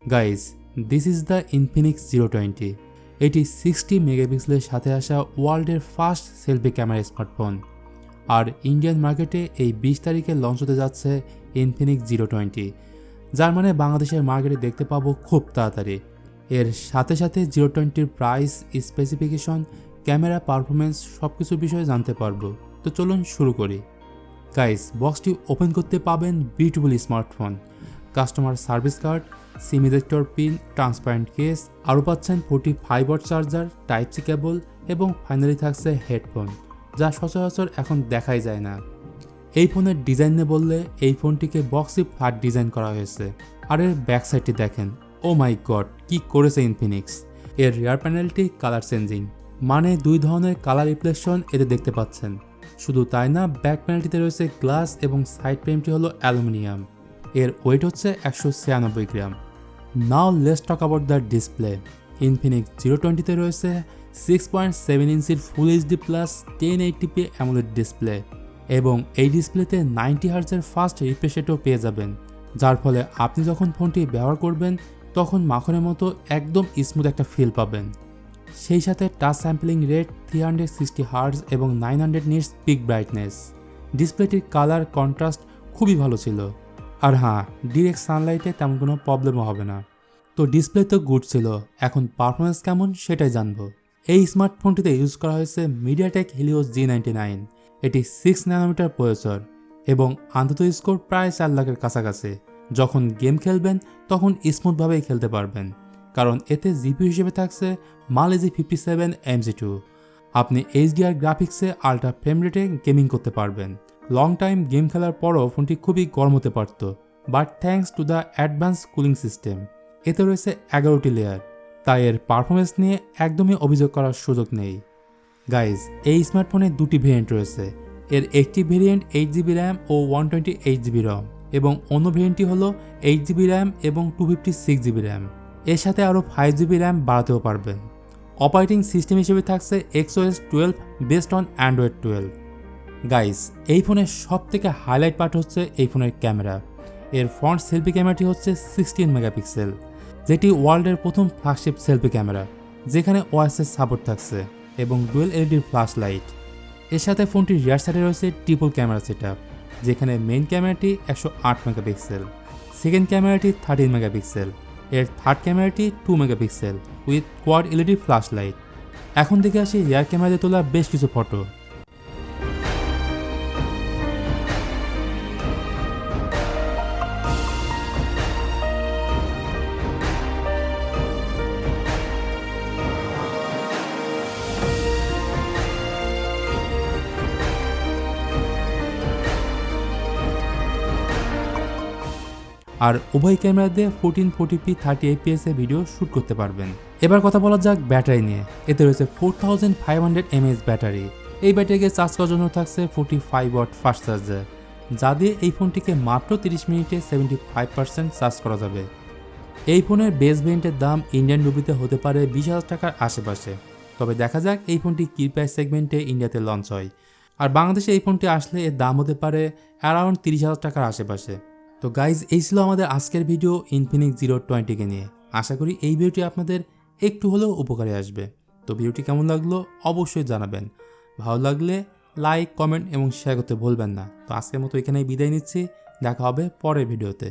Guys, this is the Infinix zero 20। এটি 60 মেগাপিক্সেলের সাথে আসা ওয়ার্ল্ডের ফার্স্ট সেলফি ক্যামেরা স্মার্টফোন। আর ইন্ডিয়ান মার্কেটে এই 20 তারিখে লঞ্চ হতে যাচ্ছে ইনফিনিক্স জিরো 20, যার মানে বাংলাদেশের মার্কেটে দেখতে পাবো খুব তাড়াতাড়ি। এর সাথে সাথে জিরো 20-র প্রাইস, স্পেসিফিকেশন, ক্যামেরা পারফরমেন্স সব কিছু বিষয়ে জানতে পারবো। তো চলুন শুরু করি। গাইস, বক্সটি ওপেন করতে পাবেন beautiful smartphone, customer service card, sim ejector pin, transparent case, আরও পাচ্ছেন 45 watt charger, type C cable এবং ফাইনালি থাকছে হেডফোন, যা সচরাচর এখন দেখাই যায় না। এই ফোনের ডিজাইন নিয়ে বললে এই ফোনটিকে বক্সি ফ্ল্যাট ডিজাইন করা হয়েছে। আর এর ব্যাক সাইডটি দেখেন, ও মাই গড, কি করেছে ইনফিনিক্স। এর রিয়ার প্যানেলটি কালার চেঞ্জিং, মানে 2 ধরনের কালার রিফ্লেকশন এতে দেখতে পাচ্ছেন। শুধু তাই না, ব্যাক প্যানেলটিতে রয়েছে গ্লাস এবং সাইড ফ্রেমটি হলো অ্যালুমিনিয়াম। এর ওয়েট হচ্ছে 196 গ্রাম। Now let's talk about the display. Infinix Zero 20-তে রয়েছে 6.7 ইঞ্চির full HD plus 1080p AMOLED display, এবং এই ডিসপ্লেতে 90 হার্টজের ফাস্ট রিফ্রেশ রেটও পেয়ে যাবেন, যার ফলে আপনি যখন ফোনটি ব্যবহার করবেন তখন মাখনের মতো একদম স্মুথ একটা ফিল পাবেন। সেই সাথে টাচ স্যাম্পলিং রেট 360 হার্টজ এবং 900 নিটস পিক ব্রাইটনেস। ডিসপ্লেটির কালার কন্ট্রাস্ট খুবই ভালো ছিল। আর হ্যাঁ, ডিরেক্ট সানলাইটে তেমন কোনো প্রবলেমও হবে না। তো ডিসপ্লে তো গুড ছিল, এখন পারফরমেন্স কেমন সেটাই জানবো। এই স্মার্টফোনটিতে ইউজ করা হয়েছে মিডিয়াটেক হিলিওস G99। এটি 6 ন্যানোমিটার প্রসেসর এবং আন্তত স্কোর প্রায় 4 লাখের কাছাকাছি। যখন গেম খেলবেন তখন স্মুথভাবেই খেলতে পারবেন, কারণ এতে জিপি হিসেবে থাকছে মালেজি 57 MG2। আপনি HDR গ্রাফিক্সে আল্ট্রা ফ্রেম রেটে গেমিং করতে পারবেন। লং টাইম গেম খেলার পরও ফোনটি খুবই গরম হতে পারত, but thanks to the advance cooling system. এতে রয়েছে 11টি লেয়ার, তাই এর পারফরমেন্স নিয়ে একদমই অভিযোগ করার সুযোগ নেই। গাইজ, এই স্মার্টফোনে 2টি ভেরিয়েন্ট রয়েছে। এর একটি ভেরিয়েন্ট 8GB র্যাম ও 128GB রম, এবং অন্য ভেরিয়েন্টটি হলো 8GB র্যাম এবং 256GB র্যাম। এর সাথে আরও 5GB র্যাম বাড়াতেও পারবেন। অপারেটিং সিস্টেম হিসেবে থাকছে XOS 12 based on Android 12। Guys, এই ফোনের সব থেকে হাইলাইট পার্ট হচ্ছে এই ফোনের ক্যামেরা। এর ফ্রন্ট সেলফি ক্যামেরাটি হচ্ছে 16 মেগাপিক্সেল, যেটি ওয়ার্ল্ডের প্রথম ফ্ল্যাগশিপ সেলফি ক্যামেরা, যেখানে ওআইএস সাপোর্ট থাকছে এবং ডুয়েল এলইডি ফ্ল্যাশ লাইট। এর সাথে ফোনটির রিয়ার সাইডে রয়েছে ট্রিপল ক্যামেরা সেটআপ, যেখানে মেইন ক্যামেরাটি 108 মেগাপিক্সেল, সেকেন্ড ক্যামেরাটি 13 মেগাপিক্সেল, এর থার্ড ক্যামেরাটি 2 megapixel with quad LED flash light. এখন থেকে আসি রিয়ার ক্যামেরাতে তোলা বেশ কিছু ফটো। আর উভয় ক্যামেরা দিয়ে 1440p 30fps এ ভিডিও শ্যুট করতে পারবেন। এবার কথা বলা যাক ব্যাটারি নিয়ে। এতে রয়েছে 4500 mAh ব্যাটারি। এই ব্যাটারিকে চার্জ করার জন্য থাকছে 45 ওয়াট ফাস্ট চার্জার, যা দিয়ে এই ফোনটিকে মাত্র 30 মিনিটে 75% চার্জ করা যাবে। এই ফোনের বেস ভেরিয়েন্টের দাম ইন্ডিয়ান রুপিতে হতে পারে 20,000 টাকার আশেপাশে। তবে দেখা যাক এই ফোনটি কী প্রাইস সেগমেন্টে ইন্ডিয়াতে লঞ্চ হয়। আর বাংলাদেশে এই ফোনটি আসলে এর দাম হতে পারে অ্যারাউন্ড 30,000 টাকার আশেপাশে। তো গাইজ, এই ছিল আমাদের আজকের ভিডিও ইনফিনিক্স জিরো 20-কে নিয়ে। আশা করি এই ভিডিওটি আপনাদের একটু হলেও উপকারে আসবে। তো ভিডিওটি কেমন লাগলো অবশ্যই জানাবেন। ভালো লাগলে লাইক, কমেন্ট এবং শেয়ার করতে ভুলবেন না। তো আজকের মতো এখানেই বিদায় নিচ্ছি, দেখা হবে পরের ভিডিওতে।